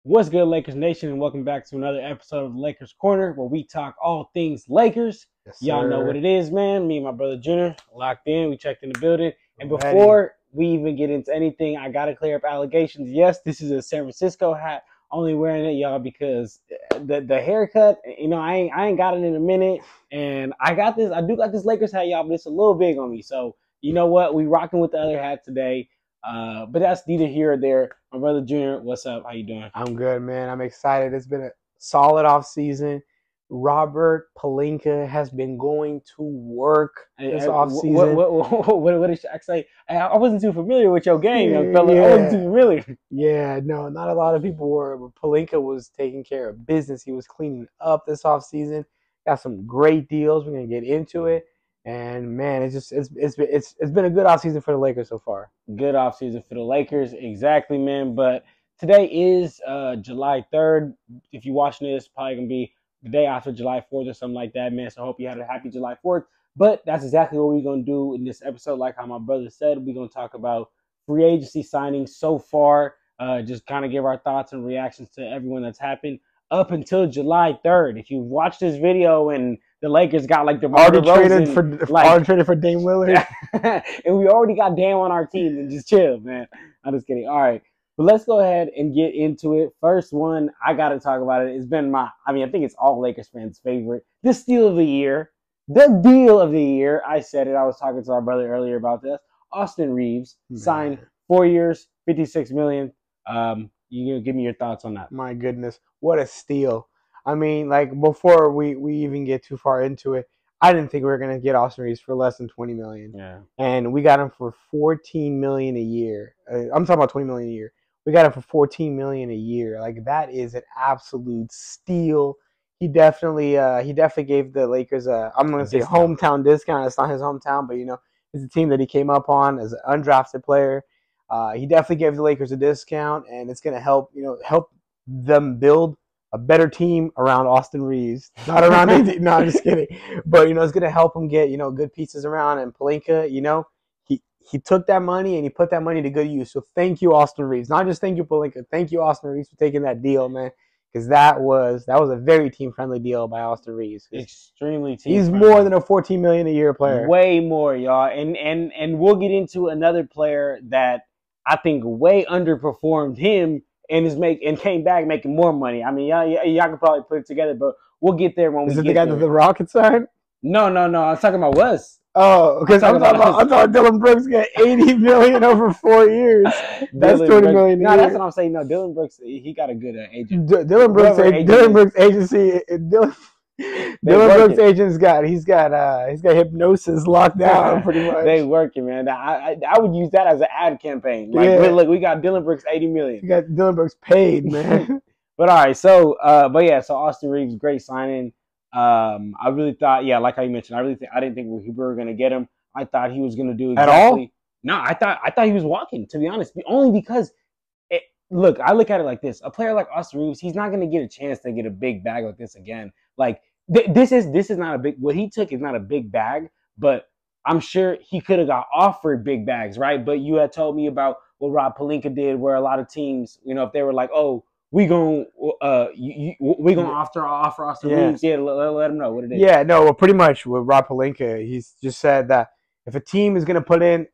What's good, Lakers Nation, and welcome back to another episode of the Lakers Corner, where we talk all things Lakers. Yes, Y'all know sir. what it is, man. Me and my brother Junior locked in. We checked in the building. And Ready. before we even get into anything, I got to clear up allegations. Yes, this is a San Francisco hat. Only wearing it, y'all, because the haircut, I ain't got it in a minute. And I do got this Lakers hat, y'all, but it's a little big on me. So, you know what? We rocking with the other hat today. But that's neither here or there. My brother Junior, what's up? How you doing? I'm good, man. I'm excited. It's been a solid off season. Robert Pelinka has been going to work this off season. What did Shaq say? I wasn't too familiar with your game, young fella. Yeah. I wasn't too familiar. Yeah, no, not a lot of people were. But Pelinka was taking care of business. He was cleaning up this off season. Got some great deals. We're gonna get into it. And man, it's been a good off season for the Lakers so far. Good off season for the Lakers, exactly, man. But today is July 3rd. If you're watching this, probably gonna be the day after July 4th or something like that, man. So I hope you had a happy July 4th. But that's exactly what we're gonna do in this episode. Like how my brother said, we're gonna talk about free agency signings so far. Just kind of give our thoughts and reactions to everyone that's happened up until July 3rd. If you watch this video and the Lakers got like already traded for Dame Lillard, and we already got Dame on our team, and just chill, man. I'm just kidding. All right, but let's go ahead and get into it. First one, I got to talk about it. It's been I think it's all Lakers fans' favorite. The steal of the year, the deal of the year. I said it. I was talking to our brother earlier about this. Austin Reeves signed 4 years, $56 million. You give me your thoughts on that. My goodness, what a steal! I mean, like before we even get too far into it, I didn't think we were gonna get Austin Reeves for less than $20 million. Yeah, and we got him for $14 million a year. I'm talking about $20 million a year. We got him for $14 million a year. Like that is an absolute steal. He definitely gave the Lakers I'm gonna say hometown discount. It's not his hometown, but it's a team that he came up on as an undrafted player. He definitely gave the Lakers a discount, and it's gonna help them build a better team around Austin Reeves, not around AD. No, I'm just kidding. But it's gonna help him get good pieces around. And Pelinka, he took that money and he put that money to good use. So thank you, Austin Reeves. Not just thank you, Pelinka. Thank you, Austin Reeves, for taking that deal, man. Because that was a very team friendly deal by Austin Reeves. Extremely team. He's more than a $14 million a year player. Way more, y'all. And we'll get into another player that I think way underperformed him and came back making more money. I mean, y'all can probably put it together, but we'll get there when we get there. Is it the guy that the Rockets signed? No. I'm talking about Wes. Oh, because I thought Dillon Brooks got $80 million over 4 years. That's $20 million. No, that's what I'm saying. No, Dillon Brooks, he got a good agent. Dillon Brooks agency. Dillon Brooks agent's got hypnosis locked down pretty much. They working, man. I would use that as an ad campaign. Like, look, we got Dillon Brooks $80 million. You got Dillon Brooks paid, man. But all right, so so Austin Reeves, great signing. I really thought, like how you mentioned, I didn't think we were gonna get him. I thought he was gonna do exactly. At all? No, I thought he was walking. To be honest, only because. Look, I look at it like this: a player like Austin Reeves, he's not gonna get a chance to get a big bag like this again. Like this is not a big. What he took is not a big bag, but I'm sure he could have got offered big bags, right? But you had told me about what Rob Pelinka did, where a lot of teams, if they were like, "Oh, we gonna offer Austin Reeves," let him know what it is. Yeah, no, well, pretty much with Rob Pelinka, he's just said that if a team is gonna put in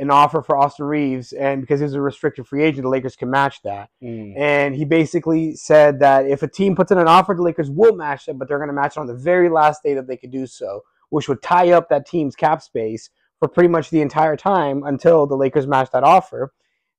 an offer for Austin Reeves, and because he's a restricted free agent, the Lakers can match that. And he basically said that if a team puts in an offer, the Lakers will match it, but they're going to match it on the very last day that they could do so, which would tie up that team's cap space for pretty much the entire time until the Lakers match that offer.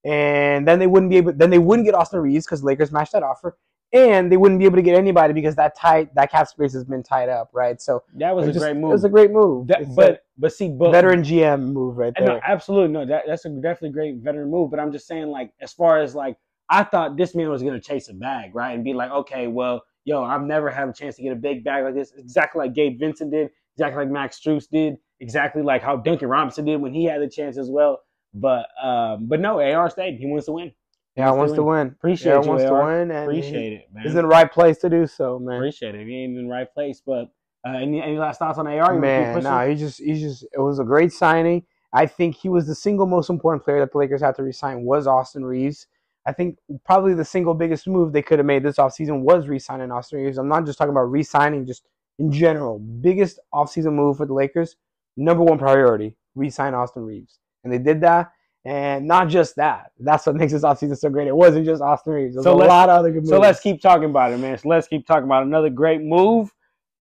And then they wouldn't get Austin Reeves because the Lakers matched that offer. And they wouldn't be able to get anybody because that cap space has been tied up, right? So that was a great move. It was a great move. But veteran GM move right there. No, absolutely no. That's a definitely great veteran move. But I'm just saying, like, as far as like, I thought this man was gonna chase a bag, right, and be like, okay, well, I've never had a chance to get a big bag like this. Exactly like Gabe Vincent did. Exactly like Max Strus did. Exactly like how Duncan Robinson did when he had the chance as well. But no, AR stayed. He wants to win. Yeah, wants to win. Appreciate you, wants AR. to win. And Appreciate it, man. He's in the right place to do so, man. Appreciate it. He ain't in the right place. But any last thoughts on AR? Man, no, he just it was a great signing. I think he was the single most important player that the Lakers had to re-sign was Austin Reeves. I think probably the single biggest move they could have made this offseason was re-signing Austin Reeves. I'm not just talking about re-signing, just in general. Biggest offseason move for the Lakers, number one priority, re-sign Austin Reeves. And they did that. And not just that. That's what makes this offseason so great. It wasn't just Austin Reeves. There's a lot of other good moves. So let's keep talking about it, man. So let's keep talking about another great move.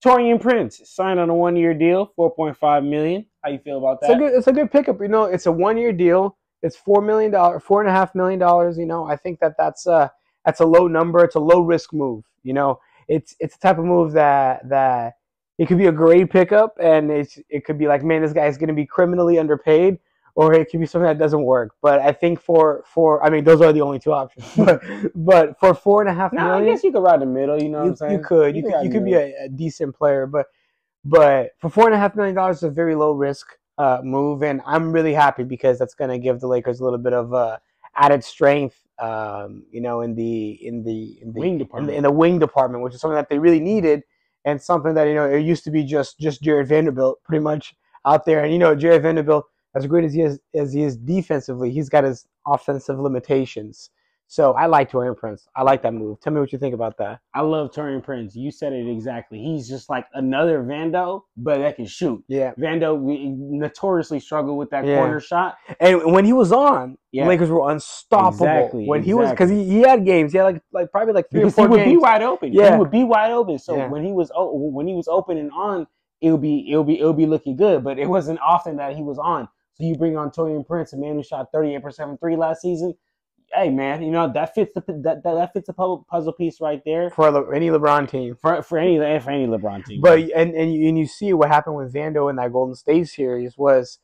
Taurean Prince signed on a 1-year deal, $4.5 million. How you feel about that? It's a good pickup. You know, it's a 1-year deal. It's $4.5 million. You know, I think that's a low number. It's a low risk move. You know, it's a type of move that it could be a great pickup, and it could be like, man, this guy's going to be criminally underpaid, or it could be something that doesn't work. But I think I mean, those are the only two options. but for $4.5 million, I guess you could ride the middle. You know what I'm saying? You could be a decent player, but for $4.5 million, it's a very low risk move, and I'm really happy because that's going to give the Lakers a little bit of added strength. You know, in the wing department, which is something that they really needed, and something that, you know, it used to be just Jared Vanderbilt pretty much out there. And, you know, Jared Vanderbilt, as great as he is defensively, he's got his offensive limitations. So I like Taurean Prince. I like that move. Tell me what you think about that. I love Taurean Prince. You said it exactly. He's just like another Vando, but that can shoot. Yeah. Vando, we notoriously struggled with that corner shot. And when he was on, the Lakers were unstoppable. Exactly. When he was, because he had games. He had like probably like 3 or 4 games. He would be wide open. Yeah. He would be wide open. So when he was open and on, it would be looking good. But it wasn't often that he was on. So you bring on Taurean Prince, a man who shot 38% from 3 last season. Hey man, you know that fits the puzzle piece right there for any LeBron team. For any LeBron team. But and you see what happened with Vando in that Golden State series was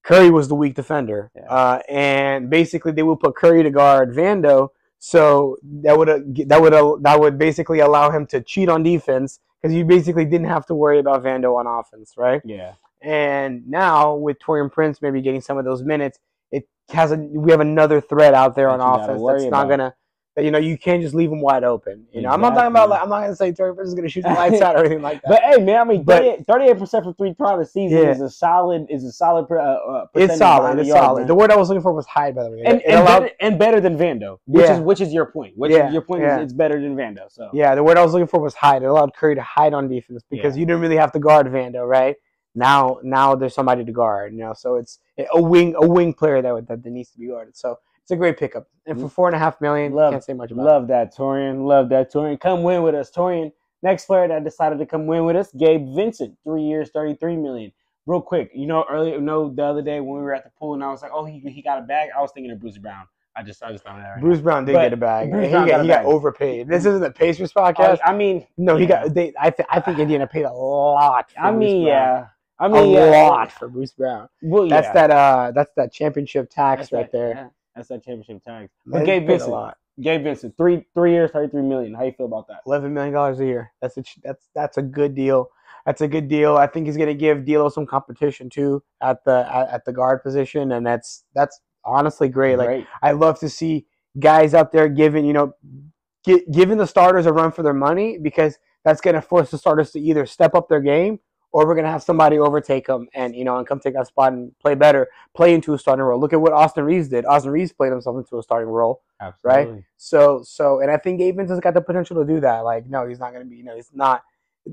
Curry was the weak defender, and basically they would put Curry to guard Vando, so that would basically allow him to cheat on defense because you basically didn't have to worry about Vando on offense, right? Yeah. And now with Taurean Prince maybe getting some of those minutes, we have another threat out there on offense that's not gonna, you know, you can't just leave him wide open. You know, I'm not talking about I'm not gonna say Taurean Prince is gonna shoot the lights out or anything like that. But hey, man, I mean, 38% from 3 throughout the season is a solid. It's solid. It's solid. The word I was looking for was high, by the way. And better than Vando, which is your point. Your point is it's better than Vando. So the word I was looking for was hide. It allowed Curry to hide on defense because you didn't really have to guard Vando, right? Now there's somebody to guard, you know. So it's a wing player that needs to be guarded. So it's a great pickup. And for $4.5 million, can't say much about it. Love that, Taurean. Come win with us, Taurean. Next player that decided to come win with us, Gabe Vincent, 3 years, $33 million. Real quick, you know, the other day when we were at the pool and I was like, oh, he got a bag. I was thinking of Bruce Brown. I just found that right. Bruce Brown did get a bag. He got overpaid. This isn't the Pacers podcast. I mean, no, he got. I think Indiana paid a lot. For Bruce Brown. A lot for Bruce Brown. Well, that's that championship tax right there. Yeah. That's that championship tax. But Gabe Vincent, 3 years, $33 million. How you feel about that? $11 million a year. That's a good deal. That's a good deal. I think he's going to give D'Lo some competition too at the guard position, and that's honestly great. Like I love to see guys out there giving the starters a run for their money, because that's going to force the starters to either step up their game, or we're going to have somebody overtake them and come take that spot and play into a starting role. Look at what Austin Reeves did. Austin Reeves played himself into a starting role. Absolutely. Right? So, and I think Gabe Vincent's got the potential to do that. Like, no, he's not going to be, he's not,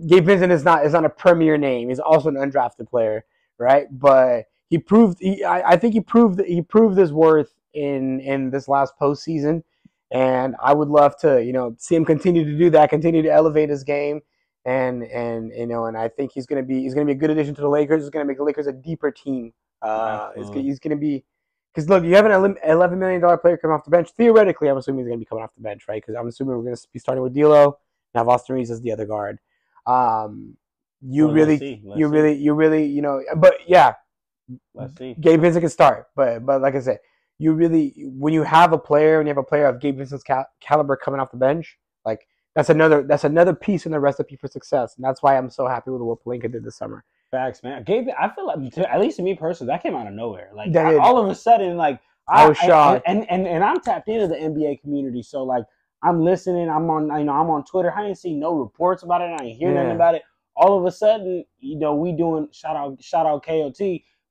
Gabe Vincent is not a premier name. He's also an undrafted player, right? But I think he proved his worth in this last postseason. And I would love to, see him continue to do that, continue to elevate his game. And I think he's gonna be a good addition to the Lakers. He's gonna make the Lakers a deeper team. He's gonna be, because look, you have an $11 million player coming off the bench. Theoretically, I'm assuming he's gonna be coming off the bench, right? Because I'm assuming we're gonna be starting with D'Lo and have Austin Reeves as the other guard. Let's see. But yeah, let's see. Gabe Vincent can start, but like I said, when you have a player of Gabe Vincent's caliber coming off the bench, like. That's another piece in the recipe for success, and that's why I'm so happy with what Pelinka did this summer. Facts, man. Gabe, I feel like, at least to me personally, that came out of nowhere. Like all of a sudden, like I was shocked. And I'm tapped into the NBA community, so like I'm listening. I'm on Twitter. I ain't see no reports about it. I ain't hear nothing about it. All of a sudden, we doing shout out KOT.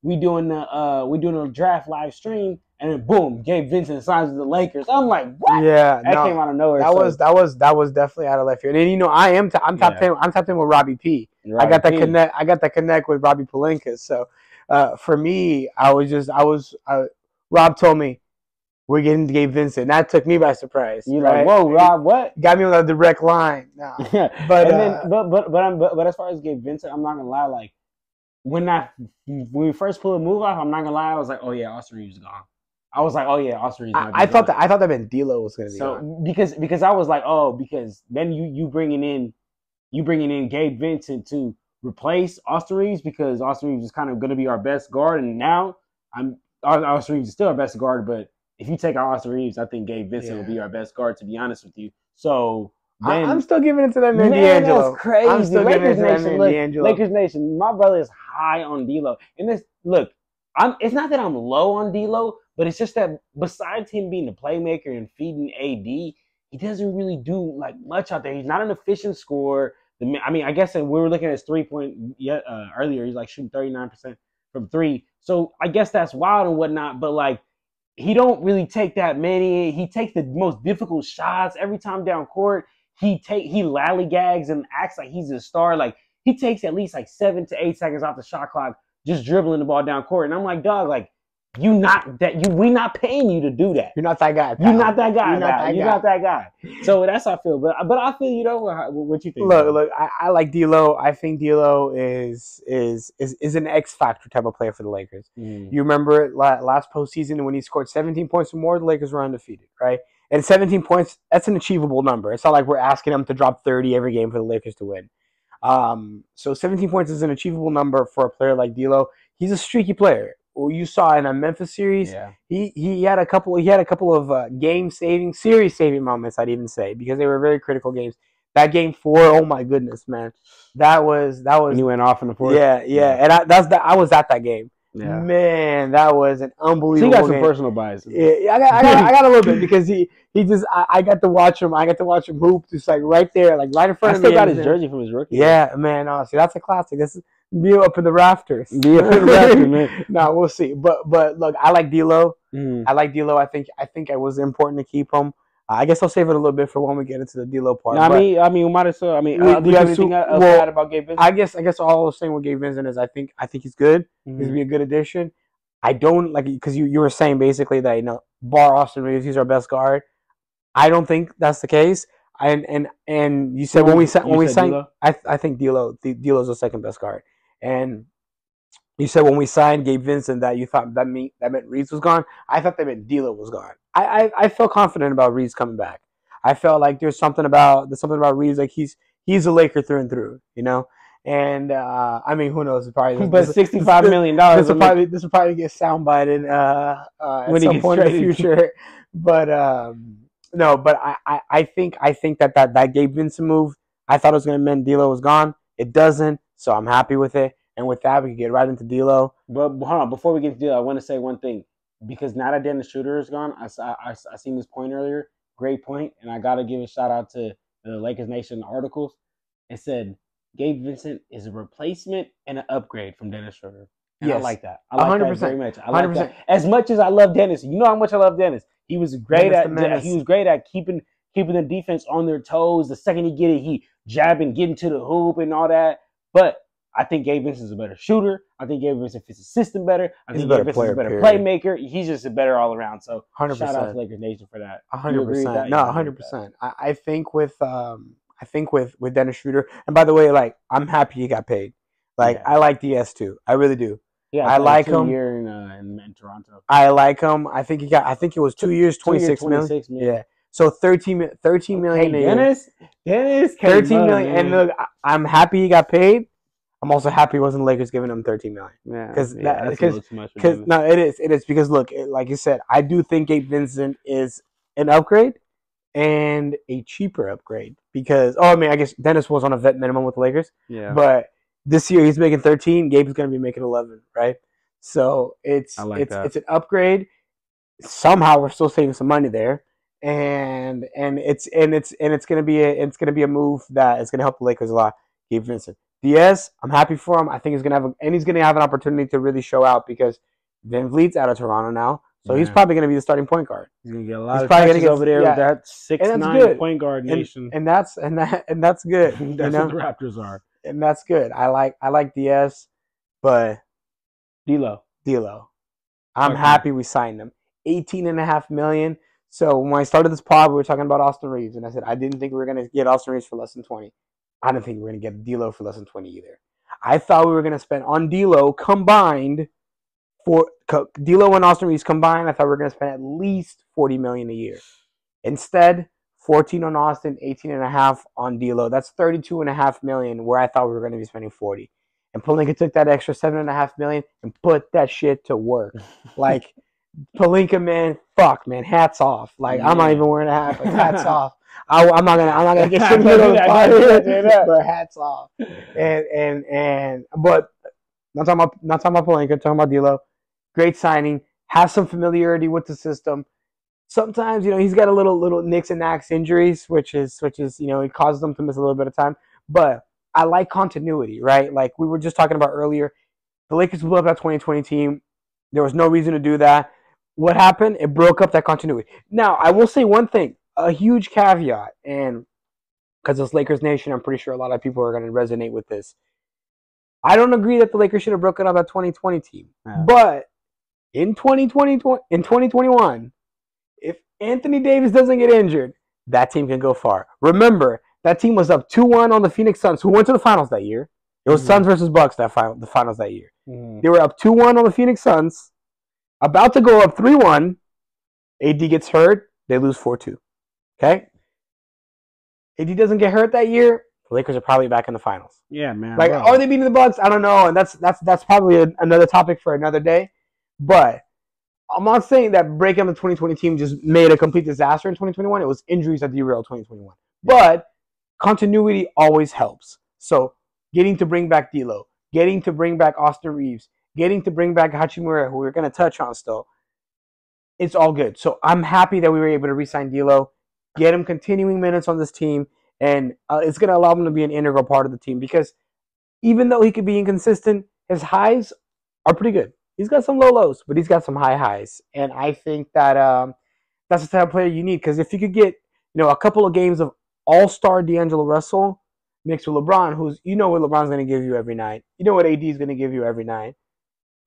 We doing a draft live stream. and then boom, Gabe Vincent signs with the Lakers. I'm like, what? Yeah, That came out of nowhere. That was definitely out of left field. And you know, I'm tapped in with Robbie P. I got that connect with Robbie Pelinka. So for me, Rob told me we're getting Gabe Vincent. That took me by surprise. You right? Like, whoa, Rob, what? Got me on a direct line. No. But but as far as Gabe Vincent, I'm not gonna lie. Like when we first pulled the move off, I'm not gonna lie. I was like, oh yeah, Austin Reeves is gone. I was like, oh yeah, Austin Reeves. I thought that meant D'Lo was gonna be gone. Because I was like, oh, because then you bringing in Gabe Vincent to replace Austin Reeves, because Austin Reeves is kind of gonna be our best guard, and now Austin Reeves is still our best guard, but if you take out Austin Reeves, I think Gabe Vincent will be our best guard, to be honest with you. So then, I'm still giving it to that man D'Angelo. That's crazy. I'm still giving it to that man D'Angelo. Lakers Nation, my brother is high on D'Lo. And it's not that I'm low on D'Lo, but it's just that besides him being the playmaker and feeding AD, he doesn't really do like much out there. He's not an efficient scorer. I guess we were looking at his 3-point earlier. He's like shooting 39% from three. So I guess that's wild and whatnot, but like, he don't really take that many. He takes the most difficult shots every time down court. He lollygags and acts like he's a star. Like he takes at least like 7 to 8 seconds off the shot clock just dribbling the ball down court. And I'm like, dog, like we not paying you to do that. You're not that guy. You're not that guy. You're not that guy. So that's how I feel. But I feel, you know, what you think? Look, I like D'Lo. I think D'Lo is an X factor type of player for the Lakers. You remember last postseason when he scored 17 points or more, the Lakers were undefeated, right? And 17 points, that's an achievable number. It's not like we're asking him to drop 30 every game for the Lakers to win. So 17 points is an achievable number for a player like D'Lo. He's a streaky player. Well, you saw in a Memphis series, he had a couple of series saving moments, I'd even say, because they were very critical games. That game 4, oh my goodness, man, that was when he went off in the fourth. Yeah. And I was at that game. Yeah. Man, that was an unbelievable. So you got some personal bias. Yeah, I got a little bit because I got to watch him. I got to watch him hoop just like right there, like right in front of me. I still got his jersey from his rookie. Yeah, man. Honestly, that's a classic. This is be up in the rafters. Man. No, we'll see. But look, I like D'Lo. I like D'Lo. I think it was important to keep him. I guess I'll save it a little bit for when we get into the D'Lo part. No, we might as well. Do you have anything else to add about Gabe Vincent? I guess all I was saying with Gabe Vincent is I think he's good. He's gonna be a good addition. I don't like because you were saying basically that bar Austin Reeves, he's our best guard. I don't think that's the case. And you said when we signed, I think D'Lo's the second best guard. And you said when we signed Gabe Vincent that you thought that meant Reeves was gone. I thought that meant D'Lo was gone. I felt confident about Reeves coming back. I felt like there's something about Reeves, like he's a Laker through and through, you know. And I mean, who knows? Probably, but $65 million. This will probably get soundbited at some point in the future. But no, but I think that Gabe Vincent move, I thought it was going to mean D'Lo was gone. It doesn't, so I'm happy with it. And with that, we can get right into D'Lo. But hold on, before we get to D'Lo, I want to say one thing. Because now that Dennis Schroeder is gone, I seen this point earlier. Great point, and I got to give a shout out to the Lakers Nation articles. It said Gabe Vincent is a replacement and an upgrade from Dennis Schroeder. And yes. I like that. I like 100%. That very much. I like 100%. That. As much as I love Dennis, you know how much I love Dennis. He was great at keeping the defense on their toes. The second he get it, he jabbing, getting to the hoop and all that. But I think Gabe Vincent is a better shooter. I think Gabe Vincent fits the system better. I think Gabe Vincent is a better playmaker. He's just a better all around. So 100%. Shout out to Lakers Nation for that. 100%. No, 100%. I think with Dennis Schroeder, and by the way, like I'm happy he got paid. Like I like DS too. I really do. Yeah, I like him. Year in Toronto. I like him. I think it was 2 years, 26 million. Yeah. So 13 million a year. Dennis, 13 million. And look, I'm happy he got paid. I'm also happy it wasn't the Lakers giving him 13 million. Yeah, because no, it is because look, like you said, I do think Gabe Vincent is an upgrade and a cheaper upgrade because I guess Dennis was on a vet minimum with the Lakers. Yeah, but this year he's making 13. Gabe's going to be making 11, right? So it's an upgrade. Somehow we're still saving some money there, and it's going to be a move that is going to help the Lakers a lot. Gabe Vincent. Diaz, I'm happy for him. I think he's gonna have an opportunity to really show out because Van Vliet's out of Toronto now, So he's Yeah. probably going to be the starting point guard. He's gonna get a lot He's of probably gonna touches get- over there yeah. with that And that's 6'9" good. point guard nation. And that's good. You That's know, what the Raptors are. and that's good. I like DS, but D'Lo. D'Lo, I'm Okay. happy we signed him. $18.5 million. So when I started this pod, we were talking about Austin Reeves, and I said I didn't think we were gonna get Austin Reeves for less than 20. I didn't think we were gonna get D'Lo for less than 20 either. I thought we were gonna spend on D'Lo combined for D'Lo and Austin Reeves combined. I thought we were gonna spend at least $40 million a year. Instead, 14 on Austin, 18.5 on D'Lo. That's $32.5 million. Where I thought we were gonna be spending 40. And Pelinka took that extra $7.5 million and put that shit to work. Like Pelinka, man, fuck, man, hats off. Like I'm not even wearing a hat, but hats off. I'm not gonna get shit Don't do on the that, pod don't do here, that, do that. but hats off. But not talking about Pelinka, talking about D'Lo. Great signing. Has some familiarity with the system. Sometimes, he's got a little nicks and knacks injuries, which is it causes them to miss a little bit of time. But I like continuity, right? Like we were just talking about earlier. The Lakers blew up that 2020 team. There was no reason to do that. What happened? It broke up that continuity. Now, I will say one thing, a huge caveat, and because it's Lakers Nation, I'm pretty sure a lot of people are going to resonate with this. I don't agree that the Lakers should have broken up that 2020 team. Yeah. But in 2021, if Anthony Davis doesn't get injured, that team can go far. Remember, that team was up 2-1 on the Phoenix Suns, who went to the finals that year. It was Suns versus Bucks the finals that year. They were up 2-1 on the Phoenix Suns, about to go up 3-1. AD gets hurt, they lose 4-2. Okay? AD doesn't get hurt that year, the Lakers are probably back in the finals. Yeah, man. Like, are they beating the Bucks? I don't know, and that's probably another topic for another day. But I'm not saying that breaking the 2020 team just made a complete disaster in 2021. It was injuries that derailed 2021. But continuity always helps. So getting to bring back D'Lo, getting to bring back Austin Reeves, getting to bring back Hachimura, who we're going to touch on still, it's all good. So I'm happy that we were able to re-sign D'Lo, get him continuing minutes on this team, and it's going to allow him to be an integral part of the team because even though he could be inconsistent, his highs are pretty good. He's got some low lows, but he's got some high highs. And I think that that's the type of player you need because if you could get a couple of games of all-star D'Angelo Russell mixed with LeBron, who's what LeBron's going to give you every night. You know what AD is going to give you every night,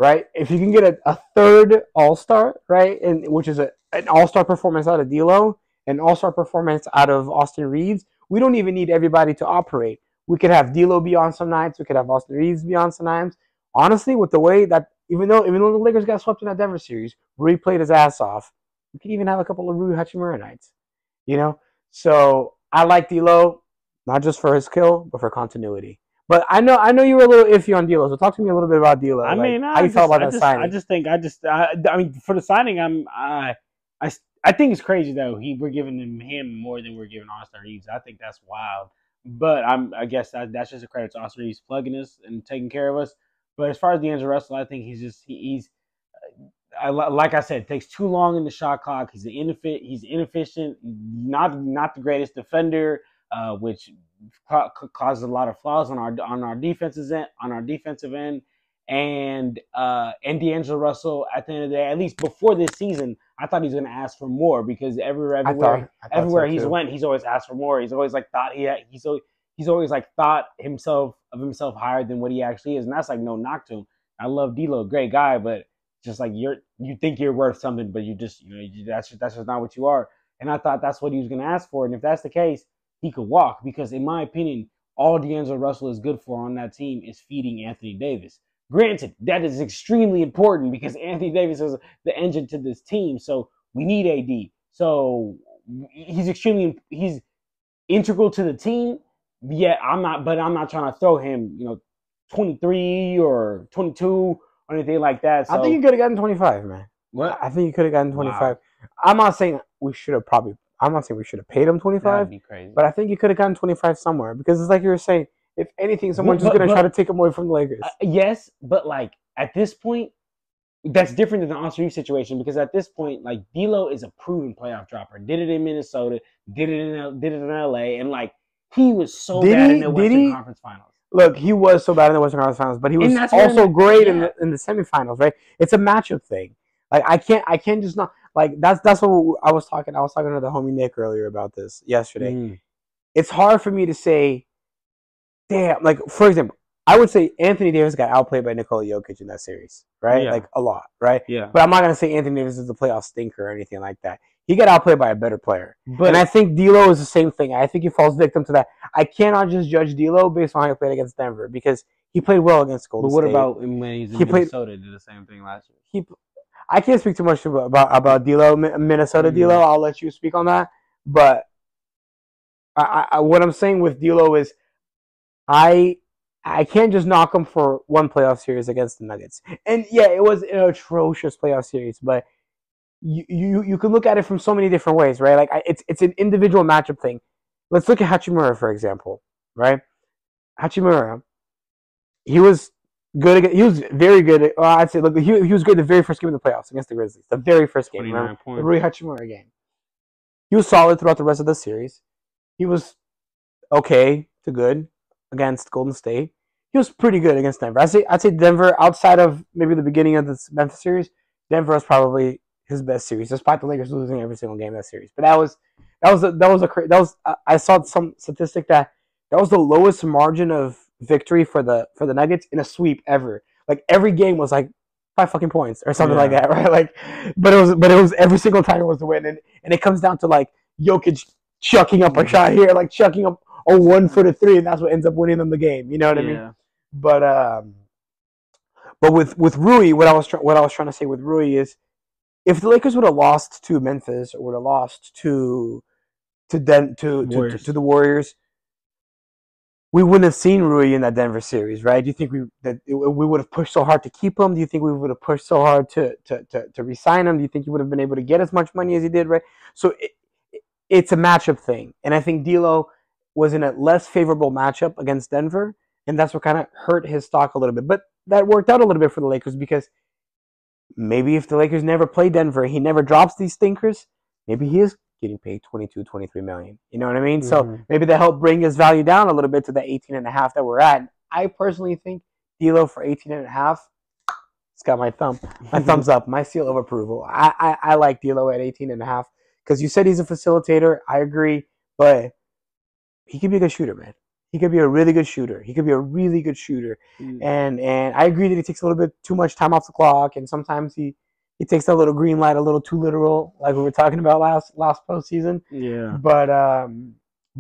right? If you can get a third all-star, right, and which is an all-star performance out of D'Lo, an all-star performance out of Austin Reeves, we don't even need everybody to operate. We could have D'Lo be on some nights. We could have Austin Reeves be on some nights. Honestly, with the way that even though the Lakers got swept in that Denver series, Rui played his ass off. We could even have a couple of Rui Hachimura nights, So I like D'Lo, not just for his skill, but for continuity. But I know you were a little iffy on D'Lo, so talk to me a little bit about D'Lo. I mean, how you felt about that signing? I mean, for the signing, I think it's crazy though. We're giving him more than we're giving Austin Reeves. I think that's wild. But I guess that's just a credit to Austin Reeves plugging us and taking care of us. But as far as D'Angelo Russell, I think he's like I said, takes too long in the shot clock. He's inefficient, not the greatest defender, which causes a lot of flaws on our defensive end. And D'Angelo Russell, at the end of the day, at least before this season, I thought he was going to ask for more because everywhere he's went, he's always asked for more. He's always he's always thought of himself higher than what he actually is, and that's no knock to him. I love D'Lo, great guy, but just you think you're worth something, but you just that's just not what you are. And I thought that's what he was going to ask for, and if that's the case, he could walk because, in my opinion, all D'Angelo Russell is good for on that team is feeding Anthony Davis. Granted, that is extremely important because Anthony Davis is the engine to this team, so we need AD. So he's integral to the team. Yet I'm not trying to throw him, 23 or 22 or anything like that. So. I think you could have gotten 25, man. What? I think you could have gotten 25. Wow. I'm not saying we should have paid him 25. That'd be crazy. But I think you could have gotten 25 somewhere because it's like you were saying. If anything, someone's just going to try to take him away from the Lakers. Yes, but at this point, that's different than the Austin Reeves situation because at this point, D'Lo is a proven playoff dropper. Did it in Minnesota, did it in LA, and he was so bad in the Western Conference Finals. Look, he was so bad in the Western Conference Finals, but he was also great in the semifinals, right? It's a matchup thing. Like I can't just not like that's what I was talking. I was talking to the homie Nick earlier about this yesterday. Mm. It's hard for me to say, damn. Like for example, I would say Anthony Davis got outplayed by Nikola Jokic in that series, right? Yeah. Like a lot, right? Yeah. But I'm not gonna say Anthony Davis is a playoff stinker or anything like that. He got outplayed by a better player, But and I think D'Lo is the same thing. I think he falls victim to that. I cannot just judge D'Lo based on how he played against Denver because he played well against Golden what State. about when he's in He played- Minnesota? Did the same thing last year. I can't speak too much about D'Lo, Minnesota D'Lo. I'll let you speak on that. But what I'm saying with D'Lo is I can't just knock him for one playoff series against the Nuggets. And yeah, it was an atrocious playoff series, but you can look at it from so many different ways, right? Like it's an individual matchup thing. Let's look at Hachimura, for example, right? Hachimura, he was good. He was very good. I'd say, look, he was good the very first game of the playoffs against the Grizzlies. The very first game, remember? The Rui Hachimura game. He was solid throughout the rest of the series. He was okay to good against Golden State. He was pretty good against Denver. I'd say Denver, outside of maybe the beginning of this Memphis series, Denver was probably his best series, despite the Lakers losing every single game of that series. But I saw some statistic that was the lowest margin of victory for the Nuggets in a sweep ever. Like every game was like 5 fucking points or something like that, right? Like, but it was every single time it was the win, and it comes down to like Jokic chucking up a shot here, like chucking up a 1-footed three, and that's what ends up winning them the game. You know what I mean? But with Rui, what I was trying to say with Rui is, if the Lakers would have lost to Memphis or would have lost to the Warriors, we wouldn't have seen Rui in that Denver series, right? Do you think we would have pushed so hard to keep him? Do you think we would have pushed so hard to re-sign him? Do you think he would have been able to get as much money as he did, right? So it's a matchup thing, and I think D'Lo was in a less favorable matchup against Denver, and that's what kind of hurt his stock a little bit. But that worked out a little bit for the Lakers because maybe if the Lakers never play Denver, he never drops these stinkers, maybe he is getting paid $22-23 million. You know what I mean? Mm-hmm. So maybe that helped bring his value down a little bit to the 18.5 that we're at. I personally think D'Lo for 18.5, it's got my thumbs up, my seal of approval. I like D'Lo at 18.5 because you said he's a facilitator. I agree, but he could be a good shooter, man. He could be a really good shooter. He could be a really good shooter. And I agree that he takes a little bit too much time off the clock, and sometimes he takes that little green light a little too literal, like we were talking about last postseason. Yeah. But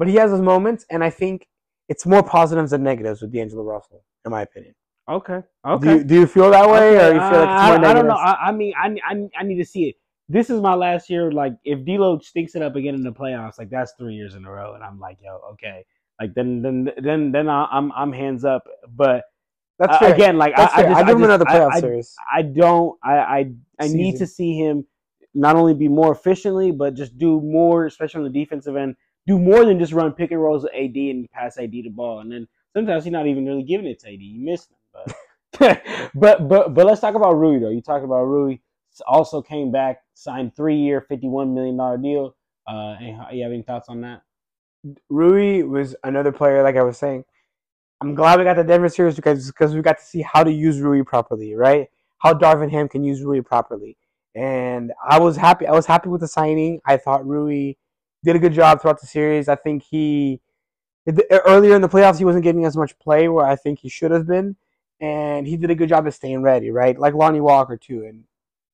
he has his moments, and I think it's more positives than negatives with D'Angelo Russell, in my opinion. Okay. Do you feel that way, or you feel like it's more negatives? I don't know. I mean, I need to see it. This is my last year. Like, if D'Lo stinks it up again in the playoffs, like that's 3 years in a row, and I'm like, yo, okay. Like then I'm hands up. But that's fair. Again, like I give him another playoff series. I need to see him not only be more efficiently, but just do more, especially on the defensive end, do more than just run pick and rolls with AD and pass AD the ball. And then sometimes he's not even really giving it to AD. You missed him. But let's talk about Rui though. You talked about Rui. Also came back, signed 3-year, $51 million deal. And you have any thoughts on that? Rui was another player, like I was saying. I'm glad we got the Denver series because we got to see how to use Rui properly, right? How Darvin Ham can use Rui properly. And I was happy. I was happy with the signing. I thought Rui did a good job throughout the series. I think earlier in the playoffs, he wasn't getting as much play where I think he should have been. And he did a good job of staying ready, right? Like Lonnie Walker, too. And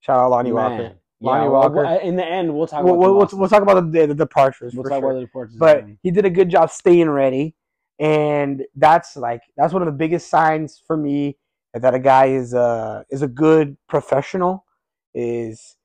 shout out Lonnie Walker. Lonnie Walker. In the end, we'll talk about the departures. We'll talk about the departures. But he did a good job staying ready. And that's one of the biggest signs for me that a guy is a good professional. Is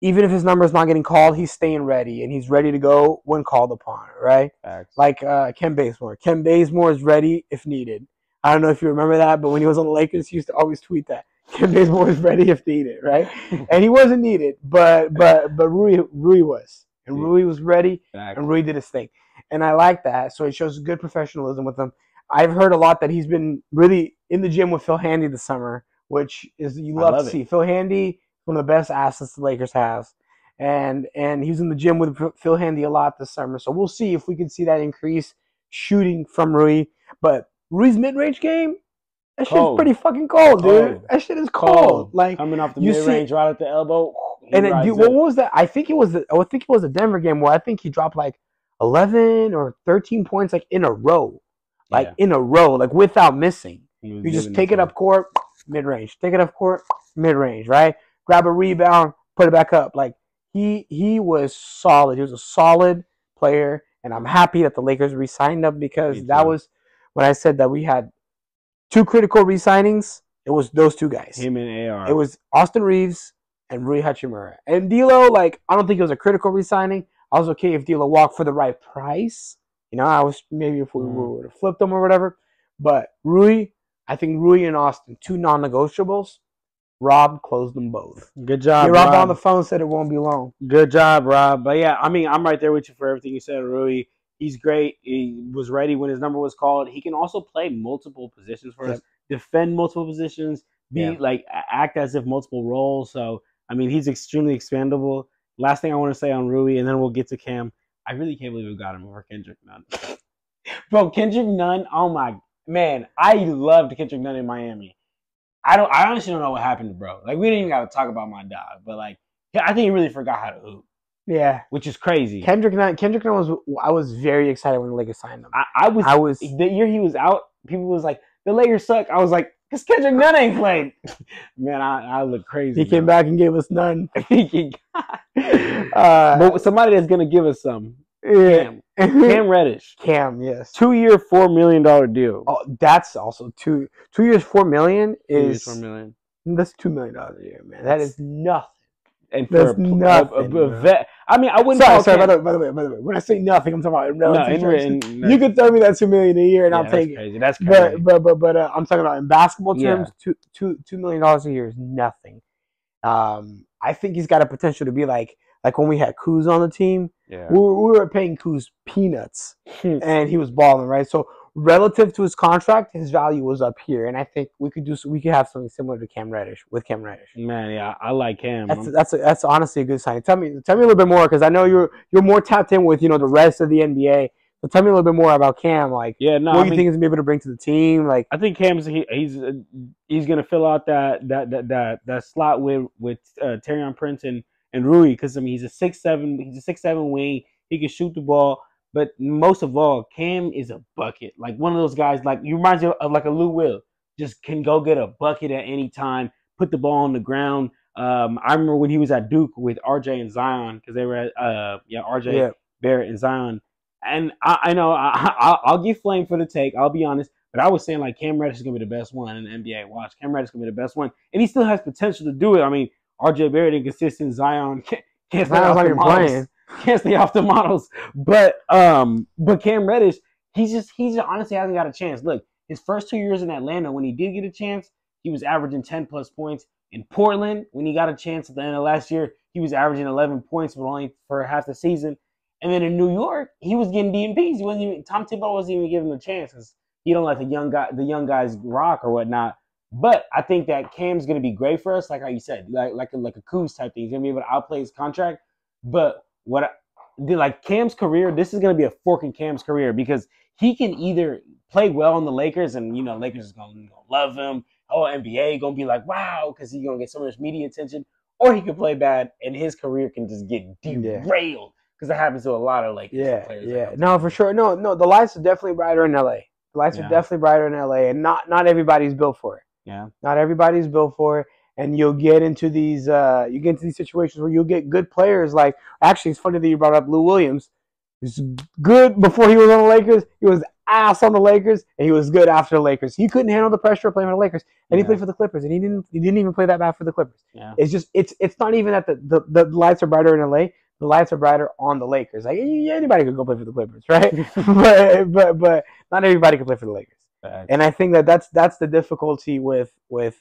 even if his number is not getting called, he's staying ready and he's ready to go when called upon. Right? Facts. Like Ken Bazemore. Ken Bazemore is ready if needed. I don't know if you remember that, but when he was on the Lakers, he used to always tweet that Ken Bazemore is ready if needed. Right? And he wasn't needed, but Rui was, and Rui was ready, and Rui did his thing. And I like that. So it shows good professionalism with him. I've heard a lot that he's been really in the gym with Phil Handy this summer, which is you love to see. Phil Handy, one of the best assets the Lakers have. And he was in the gym with Phil Handy a lot this summer. So we'll see if we can see that increase shooting from Rui. But Rui's mid-range game, That shit's Cold. pretty fucking cold, dude. Cold. That shit is cold. Like coming off the you mid range, right at the elbow. and then, dude, what was that? I think it was the Denver game where I think he dropped like 11 or 13 points like in a row, like without missing. You just take it up court, mid range. Take it up court, mid range. Right? Grab a rebound, put it back up. Like he was solid. He was a solid player, and I'm happy that the Lakers re-signed him because that was when I said that we had two critical re-signings. It was those two guys. Him and AR. It was Austin Reeves and Rui Hachimura. And D'Lo, like, I don't think it was a critical re-signing. I was okay if D'Lo walked for the right price. You know, I was maybe if we would have flipped them or whatever. But I think Rui and Austin, two non-negotiables. Rob closed them both. Good job, Rob. On the phone said it won't be long. Good job, Rob. But yeah, I mean, I'm right there with you for everything you said, Rui. He's great. He was ready when his number was called. He can also play multiple positions for us, defend multiple positions, act as if multiple roles. So, I mean, he's extremely expandable. Last thing I want to say on Rui, and then we'll get to Cam. I really can't believe we got him over Kendrick Nunn. Bro, Kendrick Nunn, oh my man, I loved Kendrick Nunn in Miami. I honestly don't know what happened to bro. Like, we didn't even got to talk about my dog, but like, I think he really forgot how to hoop. Yeah, which is crazy. Kendrick Nunn was. I was very excited when the Lakers signed him. I was the year he was out. People was like, the Lakers suck. I was like, because Kendrick Nunn ain't played. Man, I look crazy. He came back and gave us none. But somebody that's gonna give us some. Yeah. Cam Reddish. Cam, yes. 2-year, $4 million deal. Oh, that's also 2 years, $4 million is 2 years, $4 million. That's $2 million a year, man. That is nothing. And for a vet, I mean, I wouldn't. Sorry. By the way, when I say nothing, I'm talking about no. You could throw me that $2 million a year, and I'll take it. That's crazy. But I'm talking about in basketball terms, $2 million a year is nothing. I think he's got a potential to be like when we had Kuz on the team. Yeah. We were paying Kuz peanuts, and he was balling, right? So relative to his contract, his value was up here, and I think we could have something similar to Cam Reddish with Cam Reddish. Man, yeah, I like Cam. That's honestly a good sign. Tell me a little bit more, because I know you're more tapped in with the rest of the NBA. So tell me a little bit more about Cam. Like, what do you think he's gonna be able to bring to the team? Like, I think Cam's he's gonna fill out that slot with Taurean Prince and Rui, because I mean he's a 6'7" wing. He can shoot the ball. But most of all, Cam is a bucket. Like one of those guys, like you remind you of like a Lou Will. Just can go get a bucket at any time, put the ball on the ground. I remember when he was at Duke with RJ and Zion, because they were at RJ, Barrett, and Zion. And I know I'll give flame for the take. I'll be honest. But I was saying like Cam Reddish is going to be the best one in the NBA. Watch, Cam Reddish is going to be the best one. And he still has potential to do it. I mean, RJ Barrett inconsistent, Zion can't stay off the models. Can't stay off the models. But Cam Reddish, he just honestly hasn't got a chance. Look, his first 2 years in Atlanta, when he did get a chance, he was averaging 10+ points. In Portland, when he got a chance at the end of last year, he was averaging 11 points, but only for half the season. And then in New York, he was getting DNPs. Tom Thibodeau wasn't even giving him a chance because he don't let the young guys rock or whatnot. But I think that Cam's gonna be great for us, like how you said, like a Kuz type thing. He's gonna be able to outplay his contract. But Cam's career, this is gonna be a fork in Cam's career, because he can either play well on the Lakers, and Lakers is gonna love him. Oh, NBA gonna be like, wow, because he's gonna get so much media attention. Or he could play bad, and his career can just get derailed, because that happens to a lot of Lakers players. Yeah, no, for sure. No, the lights are definitely brighter in LA. The lights are definitely brighter in LA, and not everybody's built for it. Yeah, not everybody's built for it, and you'll get into these situations where you'll get good players. Like, actually, it's funny that you brought up Lou Williams. He was good before he was on the Lakers. He was ass on the Lakers, and he was good after the Lakers. He couldn't handle the pressure of playing for the Lakers, and he played for the Clippers, and he didn't even play that bad for the Clippers. Yeah, it's not even that the lights are brighter in LA. The lights are brighter on the Lakers. Like, anybody could go play for the Clippers, right? but not everybody can play for the Lakers. And I think that's the difficulty with a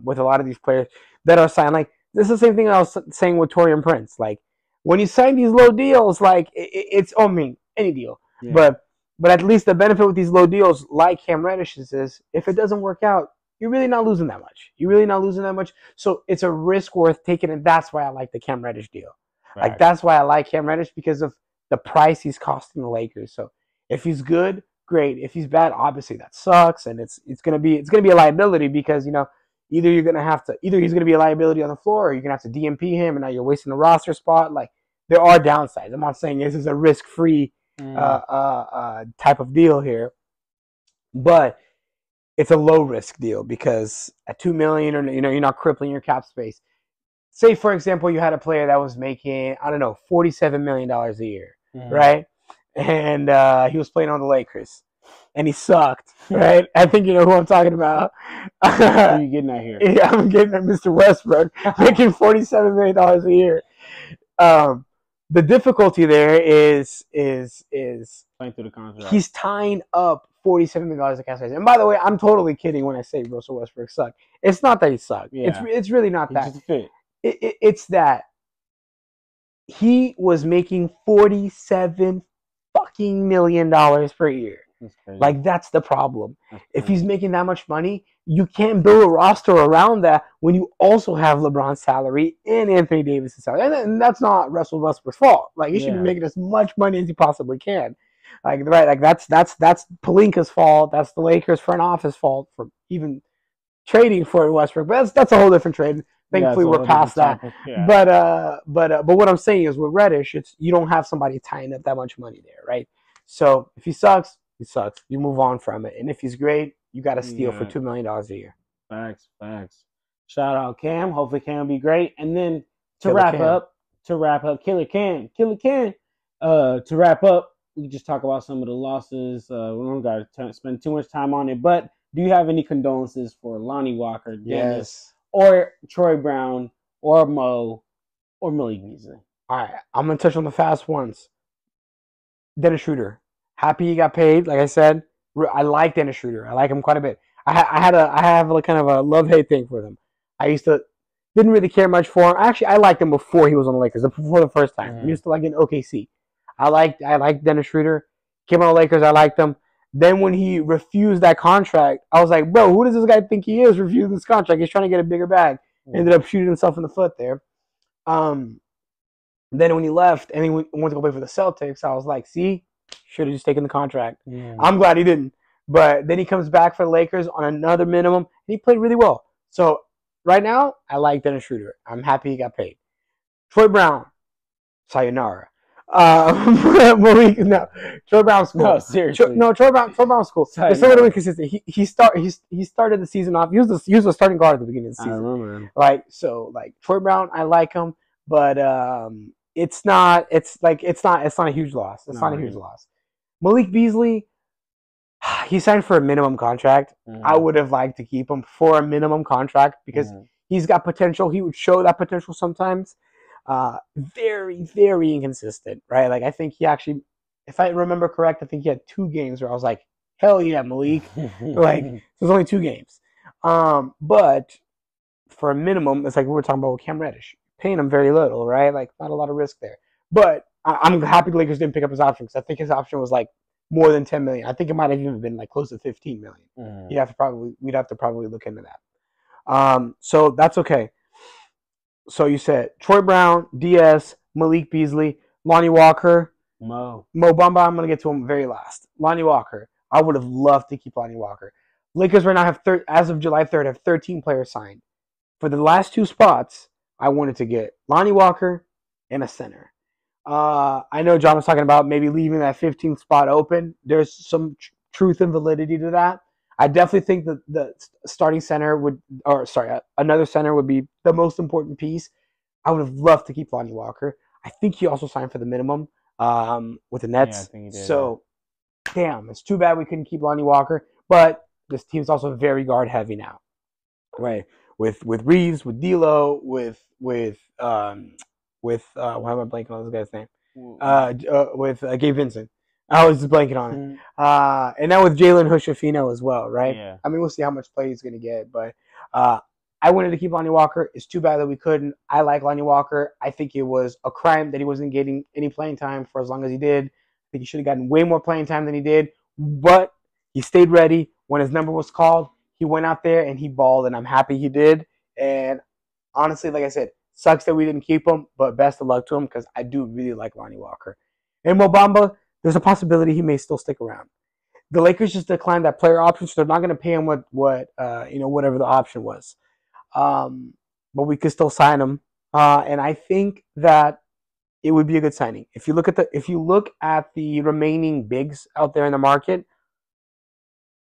lot of these players that are signed. Like, this is the same thing I was saying with Taurean Prince. Like, when you sign these low deals, like it's any deal. Yeah. But at least the benefit with these low deals, like Cam Reddish's, is if it doesn't work out, you're really not losing that much. So it's a risk worth taking, and that's why I like the Cam Reddish deal. Right. Like, that's why I like Cam Reddish, because of the price he's costing the Lakers. So if he's good, great. If he's bad, obviously that sucks, and it's gonna be a liability because either he's gonna be a liability on the floor, or you're gonna have to DMP him, and now you're wasting a roster spot. Like there are downsides. I'm not saying this is a risk-free type of deal here, but it's a low-risk deal because at $2 million, or you're not crippling your cap space. Say, for example, you had a player that was making, I don't know, $47 million a year, right? And he was playing on the Lakers, and he sucked, right? I think you know who I'm talking about. Who are you getting at here? Yeah, I'm getting at Mr. Westbrook, making $47 million a year. The difficulty there is playing through the contract. He's tying up $47 million of cap space. And by the way, I'm totally kidding when I say Russell Westbrook sucked. It's not that he sucked. Yeah. It's really not that. Just a fit. It's that he was making $47 fucking million per year. Like that's the problem. If he's making that much money, you can't build a roster around that when you also have LeBron's salary and Anthony Davis' salary. And that's not Russell Westbrook's fault. Like he should be making as much money as he possibly can. Like right, like that's Pelinka's fault. That's the Lakers front office fault for even trading for Westbrook. But that's a whole different trade. Thankfully, we're past that. Yeah. But what I'm saying is with Reddish, you don't have somebody tying up that much money there, right? So if he sucks, he sucks. You move on from it. And if he's great, you got to steal for $2 million a year. Facts. Shout out Cam. Hopefully Cam will be great. And then to wrap up, Killer Cam. To wrap up, we just talk about some of the losses. We don't got to spend too much time on it. But do you have any condolences for Lonnie Walker, Dennis, or Troy Brown, or Mo, or Malik Beasley? All right, I'm gonna touch on the fast ones. Dennis Schroeder, happy he got paid. Like I said, I like Dennis Schroeder. I like him quite a bit. I have a kind of a love-hate thing for him. Didn't really care much for him. Actually, I liked him before he was on the Lakers, before the first time. I used to like in OKC. I liked Dennis Schroeder. Came on the Lakers, I liked him. Then when he refused that contract, I was like, bro, who does this guy think he is refusing this contract? He's trying to get a bigger bag. Ended up shooting himself in the foot there. Then when he left and he went to go play for the Celtics, I was like, see, should have just taken the contract. I'm glad he didn't. But then he comes back for the Lakers on another minimum, and he played really well. So right now, I like Dennis Schroeder. I'm happy he got paid. Troy Brown, sayonara. Malik, no, Troy Brown's cool. No, seriously. Troy Brown's cool. He's a little inconsistent. He started the season off. He was the starting guard at the beginning of the season. I remember him. Like Troy Brown, I like him, but it's not a huge loss. It's not a huge loss. Malik Beasley, he signed for a minimum contract. I would have liked to keep him for a minimum contract because he's got potential. He would show that potential sometimes. Very, very inconsistent, right? Like I think he actually, if I remember correct, I think he had 2 games where I was like, hell yeah, Malik. Like there's only 2 games. But for a minimum, it's like we were talking about with Cam Reddish, paying him very little, right? Like not a lot of risk there. But I'm happy the Lakers didn't pick up his option because I think his option was like more than $10 million. I think it might have even been like close to $15 million. We'd have to probably look into that. So that's okay. So you said Troy Brown, DS, Malik Beasley, Lonnie Walker, Mo Bamba. I'm going to get to him very last. Lonnie Walker. I would have loved to keep Lonnie Walker. Lakers right now have, as of July 3rd, have 13 players signed. For the last 2 spots, I wanted to get Lonnie Walker and a center. I know John was talking about maybe leaving that 15th spot open. There's some truth and validity to that. I definitely think that the starting center another center would be the most important piece. I would have loved to keep Lonnie Walker. I think he also signed for the minimum with the Nets. Yeah, I think he did. So, damn, it's too bad we couldn't keep Lonnie Walker. But this team's also very guard heavy now, right? With Reeves, with D'Lo, with why am I blanking on this guy's name? With Gabe Vincent. I was just blanking on it. And now with Jalen Hood-Schifino as well, right? Yeah. I mean, we'll see how much play he's going to get. But I wanted to keep Lonnie Walker. It's too bad that we couldn't. I like Lonnie Walker. I think it was a crime that he wasn't getting any playing time for as long as he did. I think he should have gotten way more playing time than he did. But he stayed ready. When his number was called, he went out there and he balled, and I'm happy he did. And honestly, like I said, sucks that we didn't keep him, but best of luck to him because I do really like Lonnie Walker. And Mo Bamba, there's a possibility he may still stick around. the Lakers just declined that player option, so they're not going to pay him whatever the option was. But we could still sign him, and I think that it would be a good signing. If you look at the remaining bigs out there in the market,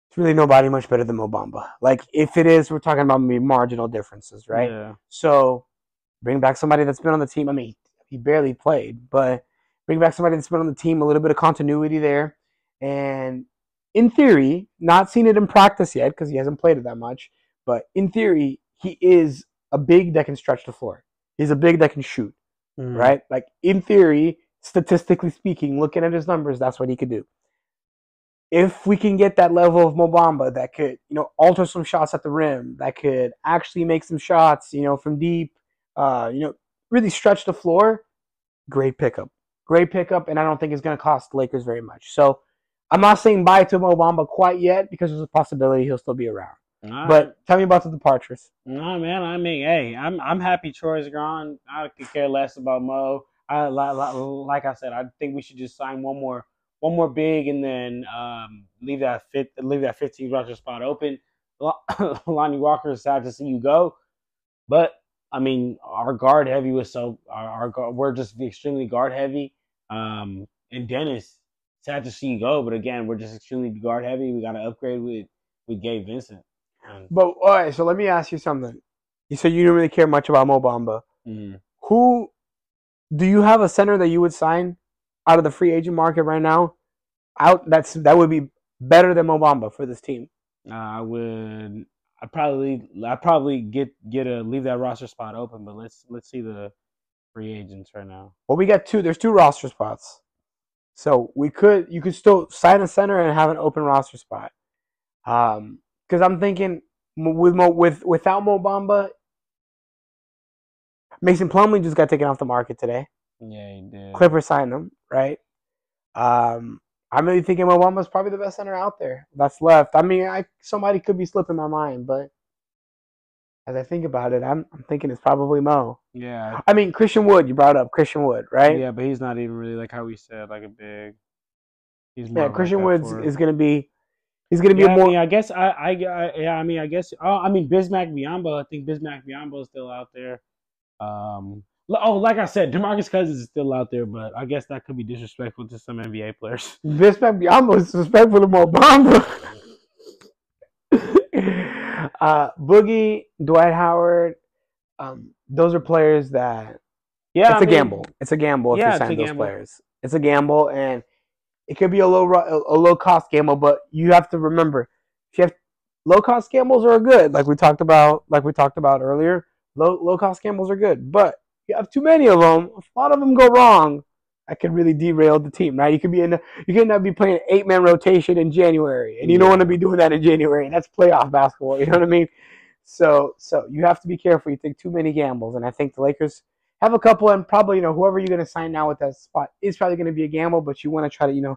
it's really nobody much better than Mo Bamba. Like, if it is, we're talking about maybe marginal differences, right? Yeah. So bring back somebody that's been on the team. I mean, he barely played, but bring back somebody that's been on the team, a little bit of continuity there. And in theory, not seen it in practice yet because he hasn't played it that much, but in theory, he is a big that can stretch the floor. He's a big that can shoot, right? Like, in theory, statistically speaking, looking at his numbers, that's what he could do. If we can get that level of Mo Bamba that could, alter some shots at the rim, that could actually make some shots, from deep, really stretch the floor, great pickup. Great pickup, and I don't think it's going to cost the Lakers very much. So I'm not saying bye to Mo Bamba quite yet because there's a possibility he'll still be around. But tell me about the departures. No, man. I mean, hey, I'm happy Troy's gone. I could care less about Mo. Like I said, I think we should just sign one more big, and then leave that 15th roster spot open. Lonnie Walker is sad to see you go, but I mean, our guard heavy was we're just extremely guard heavy. And Dennis, sad to see you go, but again, we're just extremely guard heavy. We got to upgrade with Gabe Vincent. But all right, so let me ask you something. You said you didn't really care much about Mo Bamba. Mm-hmm. Who do you have a center that you would sign out of the free agent market right now? That would be better than Mo Bamba for this team. I'd probably get leave that roster spot open, but let's see the free agents right now. Well, we got two. There's two roster spots, so you could still sign a center and have an open roster spot. Because I'm thinking without Mo Bamba, Mason Plumlee just got taken off the market today. Yeah, he did. Clippers signed him, right? I'm really thinking Mo Bamba's probably the best center out there that's left. I mean, somebody could be slipping my mind, but as I think about it, I'm thinking it's probably Mo. Yeah. I mean, Christian Wood, you brought up Christian Wood, right? Yeah, but he's not even really like how we said, like a big. He's more Christian Wood is going to be. He's going to be more. I mean, I guess I guess. I mean, Bismack Biyombo. I think Bismack Biyombo is still out there. Like I said, DeMarcus Cousins is still out there, but I guess that could be disrespectful to some NBA players. Bismack Biyombo is disrespectful to Mo Bamba. Boogie, Dwight Howard, those are players that. Yeah, it's a gamble. It's a gamble if you sign those players. It's a gamble, and it could be a low cost gamble, but you have to remember, if you have low cost gambles are good, like we talked about earlier. Low cost gambles are good, but you have too many of them. A lot of them go wrong. That could really derail the team, right? You could end up playing an 8-man rotation in January, and you don't want to be doing that in January. That's playoff basketball. You know what I mean? So you have to be careful. You take too many gambles, and I think the Lakers have a couple, and probably whoever you're going to sign now with that spot is probably going to be a gamble, but you want to try to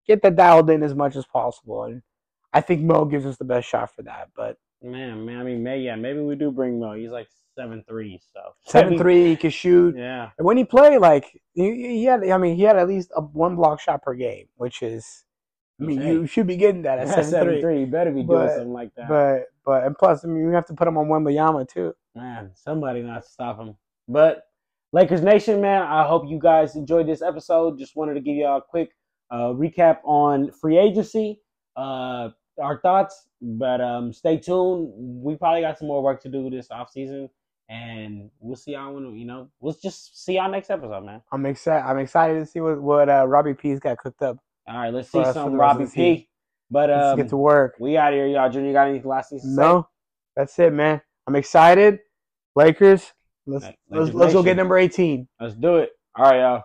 get that dialed in as much as possible, and I think Mo gives us the best shot for that. But man, I mean, maybe we do bring Mo. He's like 7'3", so 7'3", he can shoot. Yeah, and when he played, like he had at least one block shot per game, which is, I mean, you should be getting that at 7'3". You better be doing something like that. But and plus, I mean, we have to put him on Wembanyama too. Man, somebody not to stop him. But Lakers Nation, man, I hope you guys enjoyed this episode. Just wanted to give y'all a quick recap on free agency. Our thoughts, but stay tuned. We probably got some more work to do this offseason, and we'll see y'all we'll just see y'all next episode, man. I'm excited to see what Robbie P's got cooked up. All right, let's see some Robbie P. But let's get to work. We out here, y'all. Junior, you got anything last thing to say? No, that's it, man. I'm excited. Lakers, let's go get number 18. Let's do it. All right, y'all.